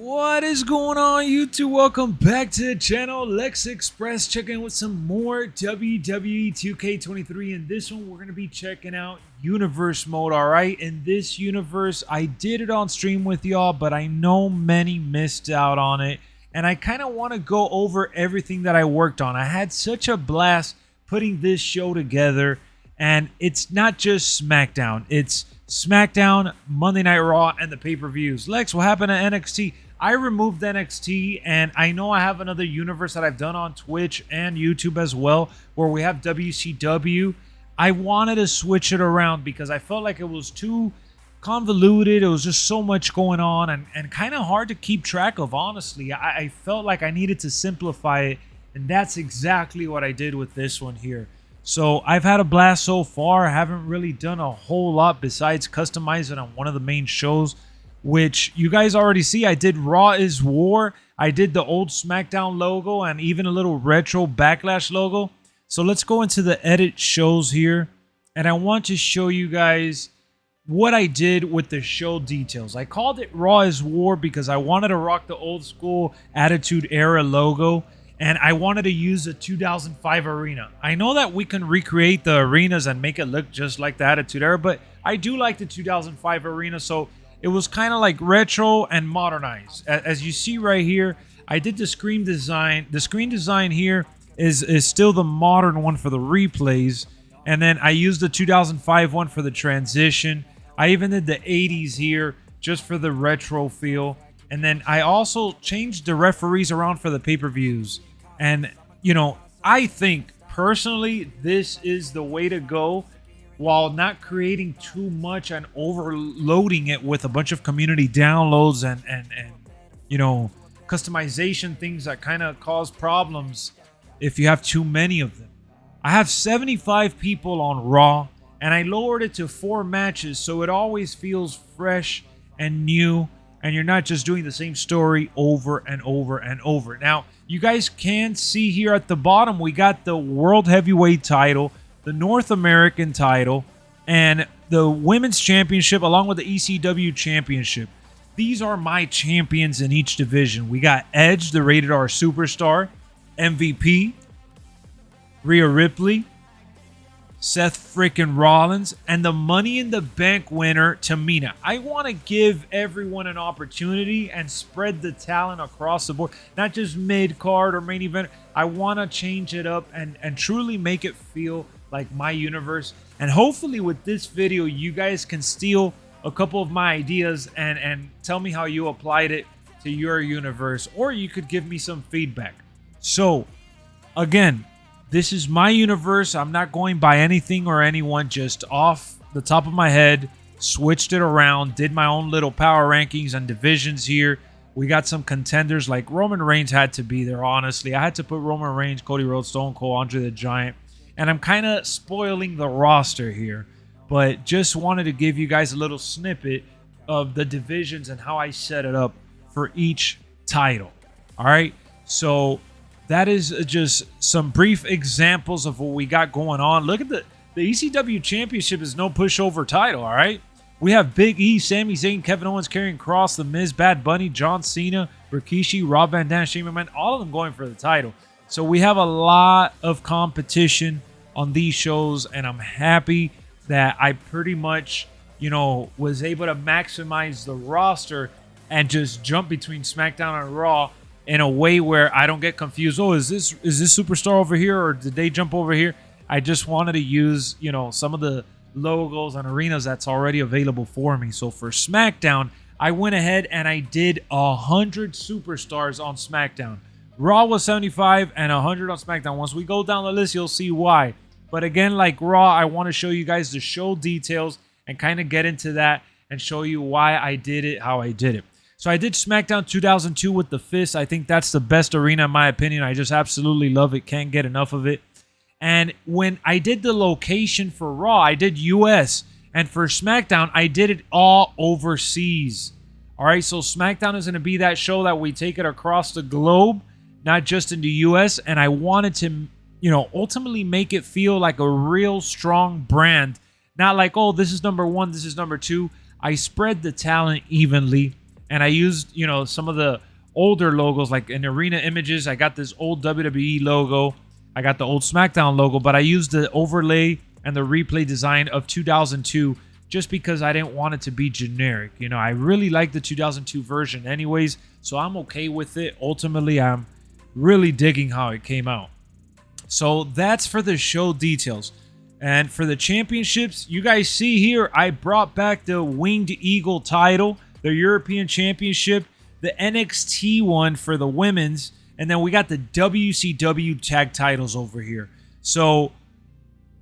What is going on, YouTube? Welcome back to the channel. LexxExpress checking in with some more WWE 2K23. In this one, we're going to be checking out Universe mode, all right? In this universe, I did it on stream with y'all, but I know many missed out on it. And I kind of want to go over everything that I worked on. I had such a blast putting this show together. And it's not just SmackDown. It's SmackDown, Monday Night Raw, and the pay-per-views. Lex, what happened to NXT? I removed NXT, and I know I have another universe that I've done on Twitch and YouTube as well, where we have WCW. I wanted to switch it around because I felt like it was too convoluted. It was just so much going on and kind of hard to keep track of, honestly. I felt like I needed to simplify it, and that's exactly what I did with this one here. So I've had a blast so far. I haven't really done a whole lot besides customizing on one of the main shows, which you guys already see. I did Raw is War. I did the old SmackDown logo and even a little retro Backlash logo. So let's go into the edit shows here. And I want to show you guys what I did with the show details. I called it Raw is War because I wanted to rock the old school Attitude Era logo. And I wanted to use a 2005 arena. I know that we can recreate the arenas and make it look just like the Attitude Era, but I do like the 2005 arena, so it was kind of like retro and modernized. As you see right here, I did the screen design. The screen design here is still the modern one for the replays, and then I used the 2005 one for the transition. I even did the 80s here just for the retro feel. And then I also changed the referees around for the pay-per-views. And, you know, I think personally this is the way to go while not creating too much and overloading it with a bunch of community downloads and you know, customization things that kind of cause problems if you have too many of them. I have 75 people on Raw, and I lowered it to 4 matches so it always feels fresh and new. And you're not just doing the same story over and over and over. Now, you guys can see here at the bottom, we got the World Heavyweight title, the North American title, and the Women's Championship, along with the ECW Championship. These are my champions in each division. We got Edge, the Rated R Superstar, MVP, Rhea Ripley, Seth freaking Rollins, and the Money in the Bank winner, Tamina. I want to give everyone an opportunity and spread the talent across the board, not just mid-card or main event. I want to change it up and truly make it feel like my universe. And hopefully with this video, you guys can steal a couple of my ideas and tell me how you applied it to your universe, or you could give me some feedback. So, again, this is my universe. I'm not going by anything or anyone, just off the top of my head, switched it around, did my own little power rankings and divisions here. We got some contenders like Roman Reigns had to be there, honestly. I had to put Roman Reigns, Cody Rhodes, Stone Cold, Andre the Giant. And I'm kind of spoiling the roster here, but just wanted to give you guys a little snippet of the divisions and how I set it up for each title. All right, so that is just some brief examples of what we got going on. Look at the ECW Championship is no pushover title, all right? We have Big E, Sami Zayn, Kevin Owens, Karrion Kross, The Miz, Bad Bunny, John Cena, Rikishi, Rob Van Dam, Shane McMahon, all of them going for the title. So we have a lot of competition on these shows, and I'm happy that I pretty much, you know, was able to maximize the roster and just jump between SmackDown and Raw in a way where I don't get confused. Oh, is this superstar over here, or did they jump over here? I just wanted to use, you know, some of the logos and arenas that's already available for me. So for SmackDown, I went ahead and I did 100 superstars on SmackDown. Raw was 75 and 100 on SmackDown. Once we go down the list, you'll see why. But again, like Raw, I want to show you guys the show details and kind of get into that and show you why I did it, how I did it. So I did SmackDown 2002 with the Fist. I think that's the best arena in my opinion. I just absolutely love it. Can't get enough of it. And when I did the location for Raw, I did US. And for SmackDown, I did it all overseas. All right, so SmackDown is going to be that show that we take it across the globe, not just in the US. And I wanted to, you know, ultimately make it feel like a real strong brand. Not like, oh, this is number 1, this is number 2. I spread the talent evenly. and I used, you know, some of the older logos, like in arena images. I got this old WWE logo. I got the old SmackDown logo, but I used the overlay and the replay design of 2002 just because I didn't want it to be generic. You know, I really like the 2002 version anyways, so I'm okay with it. Ultimately, I'm really digging how it came out. So that's for the show details. And for the championships, you guys see here, I brought back the Winged Eagle title, the European Championship, the NXT one for the women's, and then we got the WCW tag titles over here. So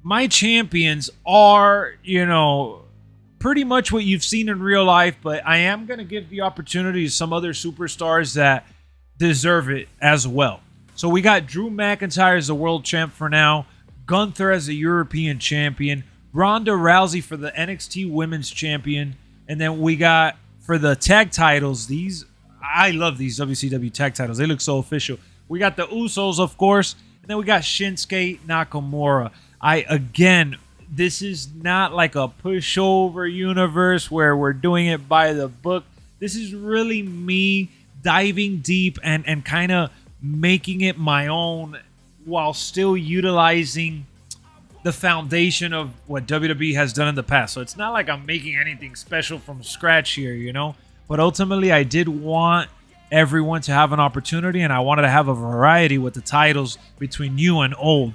my champions are, you know, pretty much what you've seen in real life, but I am going to give the opportunity to some other superstars that deserve it as well. So we got Drew McIntyre as the world champ for now, Gunther as the European champion, Ronda Rousey for the NXT women's champion, and then we got for the tag titles, I love these WCW tag titles. They look so official. We got the Usos, of course, and then we got Shinsuke Nakamura. Again, this is not like a pushover universe where we're doing it by the book. This is really me diving deep and kind of making it my own while still utilizing the foundation of what WWE has done in the past. So it's not like I'm making anything special from scratch here, you know? But ultimately, I did want everyone to have an opportunity, and I wanted to have a variety with the titles between new and old.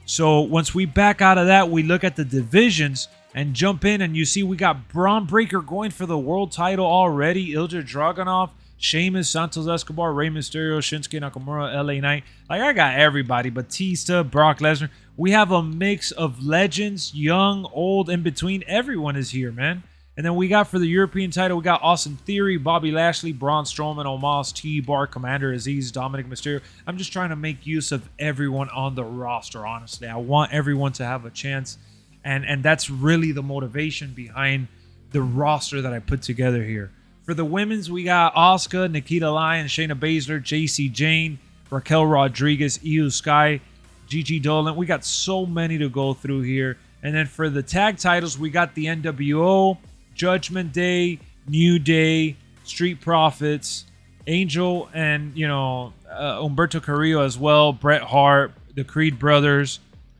So once we back out of that, we look at the divisions and jump in, and you see we got Braun Breaker going for the world title already, Ilja Dragunov, Sheamus, Santos Escobar, Rey Mysterio, Shinsuke Nakamura, LA Knight. Like, I got everybody. Batista, Brock Lesnar. We have a mix of legends, young, old, in between. Everyone is here, man. And then we got for the European title, we got Austin Theory, Bobby Lashley, Braun Strowman, Omos, T-Bar, Commander Aziz, Dominic Mysterio. I'm just trying to make use of everyone on the roster, honestly. I want everyone to have a chance. And that's really the motivation behind the roster that I put together here. For the women's, we got Asuka, Nikita Lyons, Shayna Baszler, JC Jane, Raquel Rodriguez, Io Sky, Gigi Dolan. We got so many to go through here. And then for the tag titles, we got the NWO, Judgment Day, New Day, Street Profits, Angel, and, you know, Humberto Carrillo as well, Bret Hart, the Creed Brothers.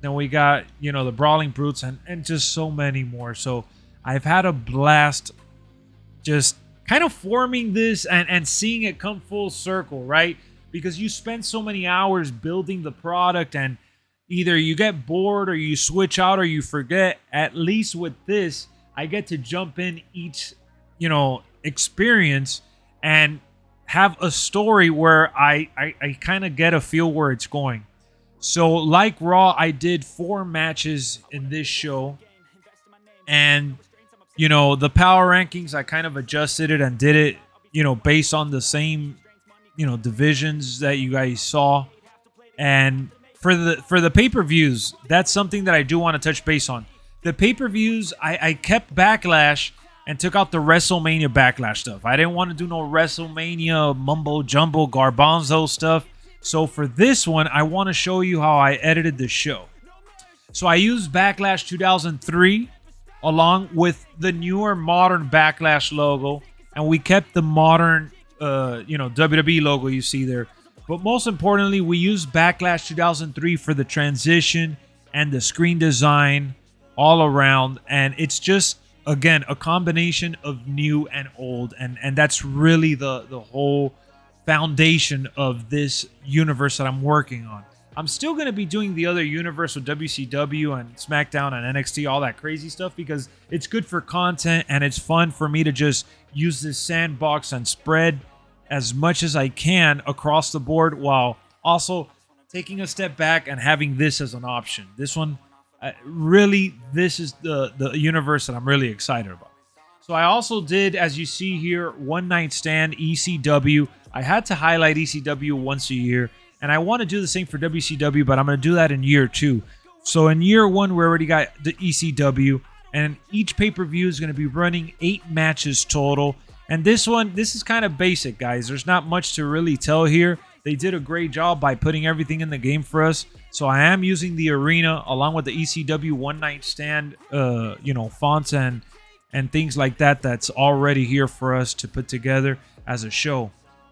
Then we got, you know, the Brawling Brutes, and just so many more. So I've had a blast just kind of forming this and seeing it come full circle, right? Because you spend so many hours building the product, and either you get bored or you switch out or you forget. At least with this, I get to jump in each, you know, experience and have a story where I kind of get a feel where it's going. So like Raw, I did 4 matches in this show, and you know, the power rankings, I kind of adjusted it and did it, you know, based on the same, you know, divisions that you guys saw. And for the pay-per-views, that's something that I do want to touch base on. The pay-per-views, I kept Backlash and took out the WrestleMania Backlash stuff. I didn't want to do no WrestleMania mumbo-jumbo garbanzo stuff. So for this one, I want to show you how I edited the show. So I used Backlash 2003 along with the newer modern Backlash logo, and we kept the modern, you know, WWE logo you see there. But most importantly, we used Backlash 2003 for the transition and the screen design all around, and it's just, again, a combination of new and old, and that's really the whole foundation of this universe that I'm working on. I'm still going to be doing the other universe with WCW and SmackDown and NXT, all that crazy stuff, because it's good for content and it's fun for me to just use this sandbox and spread as much as I can across the board while also taking a step back and having this as an option. This one, really, this is the universe that I'm really excited about. So I also did, as you see here, One Night Stand, ECW. I had to highlight ECW once a year, and I want to do the same for WCW, but I'm going to do that in year 2. So in year 1, we already got the ECW, and each pay-per-view is going to be running 8 matches total. And this one, this is kind of basic, guys. There's not much to really tell here. They did a great job by putting everything in the game for us. So I am using the arena along with the ECW One Night Stand, you know, fonts and and things like that that's already here for us to put together as a show.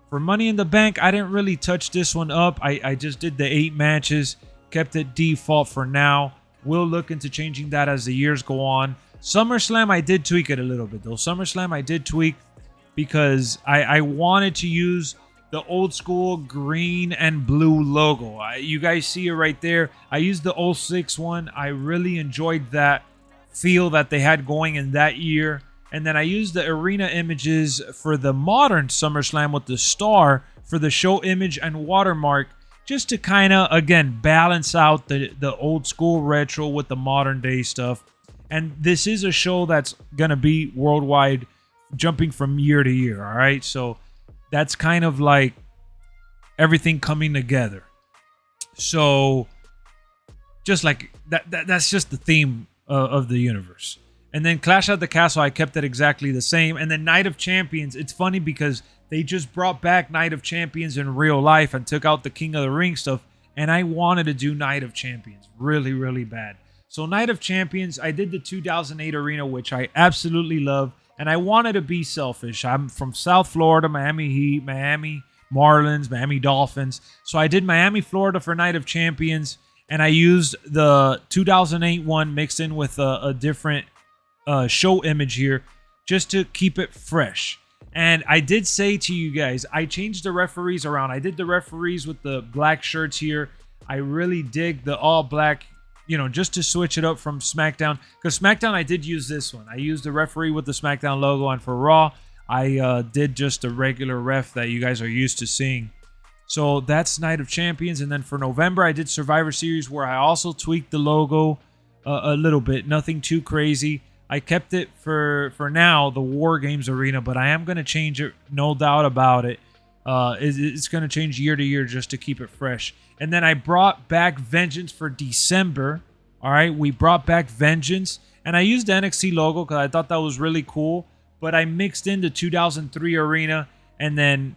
For Money in the Bank, I didn't really touch this one up. I just did the 8 matches, kept it default for now. We'll look into changing that as the years go on. SummerSlam, I did tweak it a little bit though. SummerSlam, I did tweak because I wanted to use the old school green and blue logo. You guys see it right there. I used the 06 one. I really enjoyed that feel that they had going in that year. And then I used the arena images for the modern SummerSlam with the star for the show image and watermark, just to kind of, again, balance out the old school retro with the modern day stuff. And this is a show that's going to be worldwide, jumping from year to year, all right? So that's kind of like everything coming together. So just like that's just the theme of the universe. And then Clash at the Castle, I kept it exactly the same. And then Night of Champions, it's funny because they just brought back Night of Champions in real life and took out the King of the Ring stuff. And I wanted to do Night of Champions really, really bad. So Night of Champions, I did the 2008 arena, which I absolutely love. And I wanted to be selfish. I'm from South Florida, Miami Heat, Miami Marlins, Miami Dolphins. So I did Miami, Florida for Night of Champions. And I used the 2008 one mixed in with a different show image here just to keep it fresh. And I did say to you guys, I changed the referees around. I did the referees with the black shirts here. I really dig the all black, you know, just to switch it up from SmackDown. Because SmackDown, I did use this one. I used the referee with the SmackDown logo. And for Raw, I did just a regular ref that you guys are used to seeing. So that's Night of Champions. And then for November, I did Survivor Series, where I also tweaked the logo a little bit. Nothing too crazy. I kept it for now, the War Games arena, but I am going to change it, no doubt about it. It's going to change year to year just to keep it fresh. And then I brought back Vengeance for December. All right, we brought back Vengeance. And I used the NXT logo because I thought that was really cool. But I mixed in the 2003 arena. And then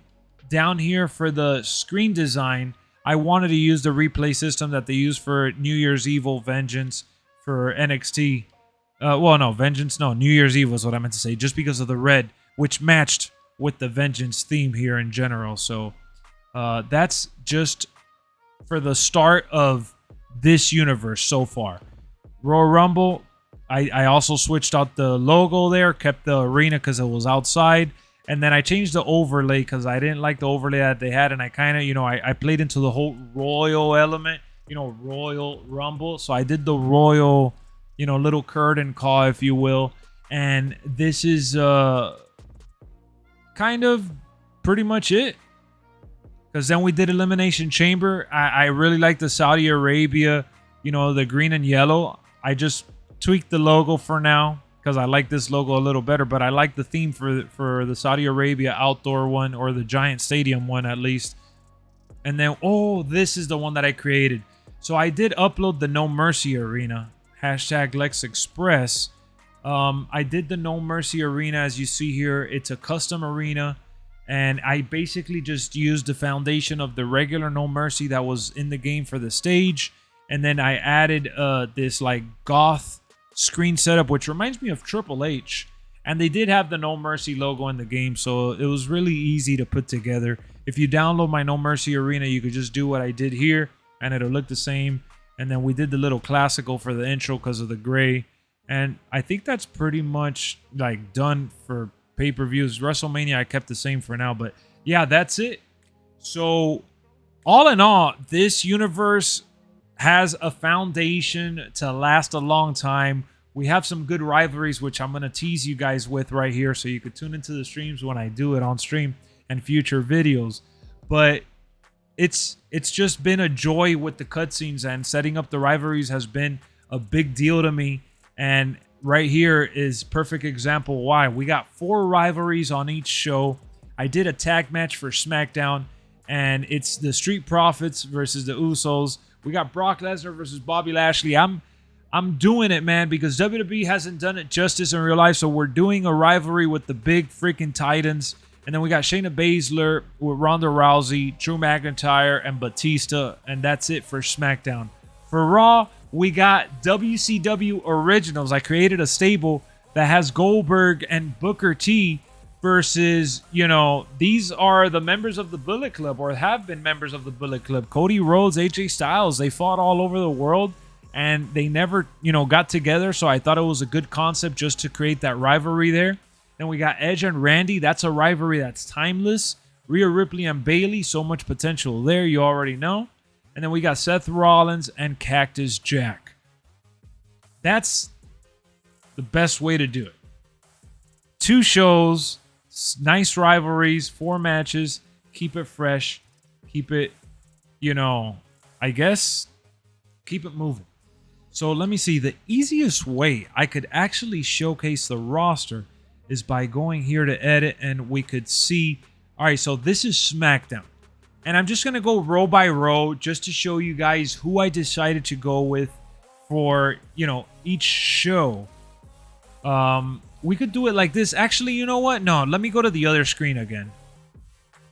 down here for the screen design, I wanted to use the replay system that they use for New Year's Evil Vengeance for NXT. New Year's Eve was what I meant to say, just because of the red, which matched with the Vengeance theme here in general. So that's just for the start of this universe so far. Royal Rumble, I also switched out the logo there, kept the arena because it was outside, and then I changed the overlay because I didn't like the overlay that they had, and I kind of, I played into the whole royal element, Royal Rumble. So I did the royal, little curtain call, if you will. And this is kind of pretty much it. Because then we did Elimination Chamber. I really like the Saudi Arabia, the green and yellow. I just tweaked the logo for now because I like this logo a little better. But I like the theme for the Saudi Arabia outdoor one, or the Giant Stadium one at least. And then, this is the one that I created. So I did upload the No Mercy Arena. Hashtag LexxExpress. I did the No Mercy Arena, as you see here. It's a custom arena. And I basically just used the foundation of the regular No Mercy that was in the game for the stage. And then I added this like goth screen setup, which reminds me of Triple H. And they did have the No Mercy logo in the game, so it was really easy to put together. If you download my No Mercy Arena, you could just do what I did here, and it'll look the same. And then we did the little classical for the intro because of the gray. And I think that's pretty much like done for pay-per-views. WrestleMania, I kept the same for now. But yeah, that's it. So all in all, this universe has a foundation to last a long time. We have some good rivalries, which I'm going to tease you guys with right here, so you could tune into the streams when I do it on stream and future videos. But it's just been a joy with the cutscenes, and setting up the rivalries has been a big deal to me. And right here is perfect example why. We got 4 rivalries on each show. I did a tag match for SmackDown, and it's the Street Profits versus the Usos. We got Brock Lesnar versus Bobby Lashley. I'm doing it, man, because WWE hasn't done it justice in real life. So we're doing a rivalry with the big freaking Titans. And then we got Shayna Baszler with Ronda Rousey, Drew McIntyre, and Batista. And that's it for SmackDown. For Raw, we got WCW Originals. I created a stable that has Goldberg and Booker T versus, you know, these are the members of the Bullet Club, or have been members of the Bullet Club. Cody Rhodes, AJ Styles, they fought all over the world and they never, you know, got together. So I thought it was a good concept just to create that rivalry there. Then we got Edge and Randy. That's a rivalry that's timeless. Rhea Ripley and Bayley, so much potential there, you already know. And then we got Seth Rollins and Cactus Jack. That's the best way to do it. 2 shows, nice rivalries, 4 matches, keep it fresh, keep it, you know, I guess, keep it moving. So let me see. The easiest way I could actually showcase the roster is by going here to edit, and we could see, all right, so this is SmackDown. And I'm just going to go row by row just to show you guys who I decided to go with for, you know, each show. We could do it like this. Actually, you know what? No, let me go to the other screen again.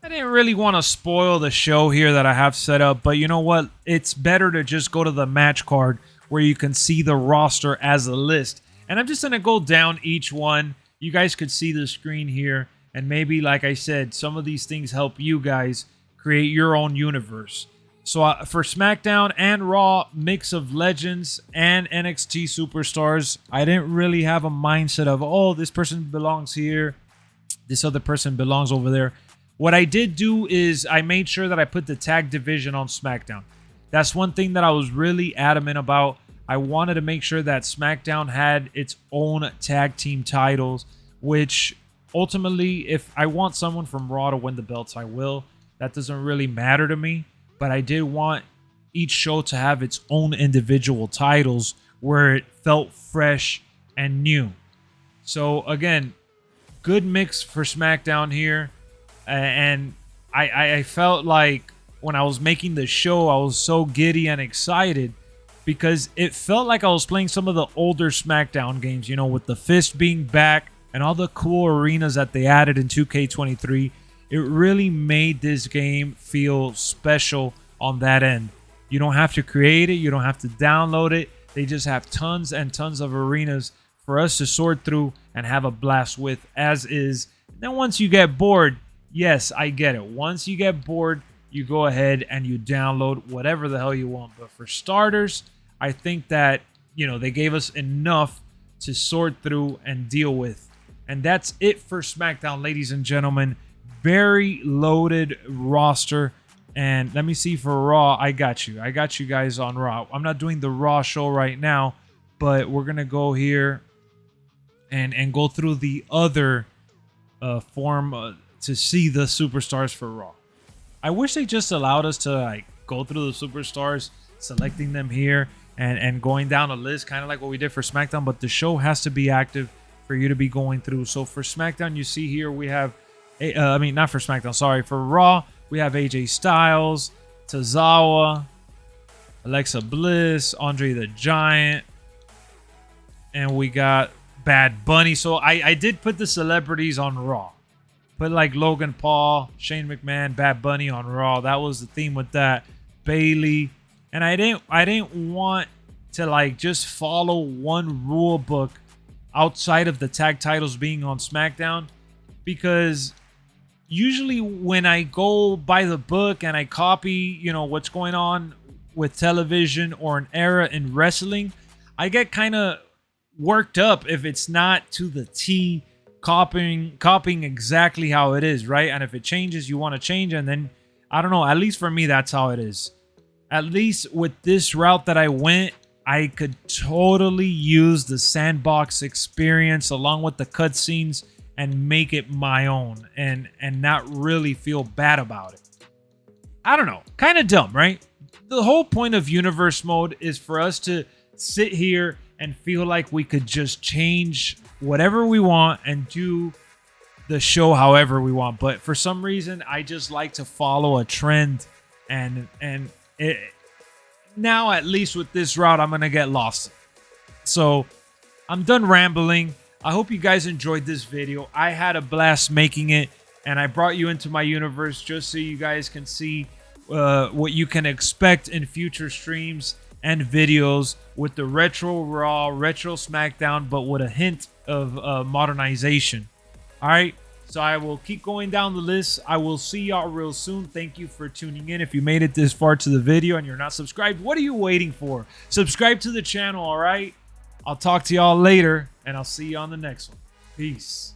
I didn't really want to spoil the show here that I have set up, but you know what? It's better to just go to the match card where you can see the roster as a list. And I'm just going to go down each one. You guys could see the screen here. And maybe, like I said, some of these things help you guys create your own universe. So for SmackDown and Raw, mix of legends and NXT superstars. I didn't really have a mindset of, oh, this person belongs here, this other person belongs over there. What I did do is I made sure that I put the tag division on SmackDown. That's one thing that I was really adamant about. I wanted to make sure that SmackDown had its own tag team titles, which ultimately, if I want someone from Raw to win the belts, I will. That doesn't really matter to me. But I did want each show to have its own individual titles where it felt fresh and new. So again, good mix for SmackDown here. And I felt like when I was making the show, I was so giddy and excited because it felt like I was playing some of the older SmackDown games, you know, with the fist being back and all the cool arenas that they added in 2K23. It really made this game feel special on that end. You don't have to create it. You don't have to download it. They just have tons and tons of arenas for us to sort through and have a blast with, as is. Then once you get bored, yes, I get it. Once you get bored, you go ahead and you download whatever the hell you want. But for starters, I think that, you know, they gave us enough to sort through and deal with. And that's it for SmackDown, ladies and gentlemen. Very loaded roster. And let me see for Raw. I got you. I got you guys on Raw. I'm not doing the Raw show right now, but we're going to go here and go through the other form to see the superstars for Raw. I wish they just allowed us to like go through the superstars, selecting them here and going down a list, kind of like what we did for SmackDown, but the show has to be active for you to be going through. So for SmackDown, you see here we have not for SmackDown, sorry. For Raw, we have AJ Styles, Tozawa, Alexa Bliss, Andre the Giant, and we got Bad Bunny. So I did put the celebrities on Raw. Put like Logan Paul, Shane McMahon, Bad Bunny on Raw. That was the theme with that. Bayley. And I didn't want to like just follow one rule book outside of the tag titles being on SmackDown, because usually when I go by the book and I copy, you know, what's going on with television or an era in wrestling, I get kind of worked up if it's not to the T, copying exactly how it is, right? And if it changes, you want to change, and then I don't know, at least for me, that's how it is. At least with this route that I went, I could totally use the sandbox experience along with the cutscenes and make it my own and not really feel bad about it. I don't know. Kind of dumb, right? The whole point of universe mode is for us to sit here and feel like we could just change whatever we want and do the show however we want. But for some reason, I just like to follow a trend, and now at least with this route, I'm going to get lost. So I'm done rambling. I hope you guys enjoyed this video. I had a blast making it, and I brought you into my universe just so you guys can see what you can expect in future streams and videos with the retro Raw, retro SmackDown, but with a hint of modernization. All right. So I will keep going down the list. I will see y'all real soon. Thank you for tuning in. If you made it this far to the video and you're not subscribed, what are you waiting for? Subscribe to the channel, all right? I'll talk to y'all later, and I'll see you on the next one. Peace.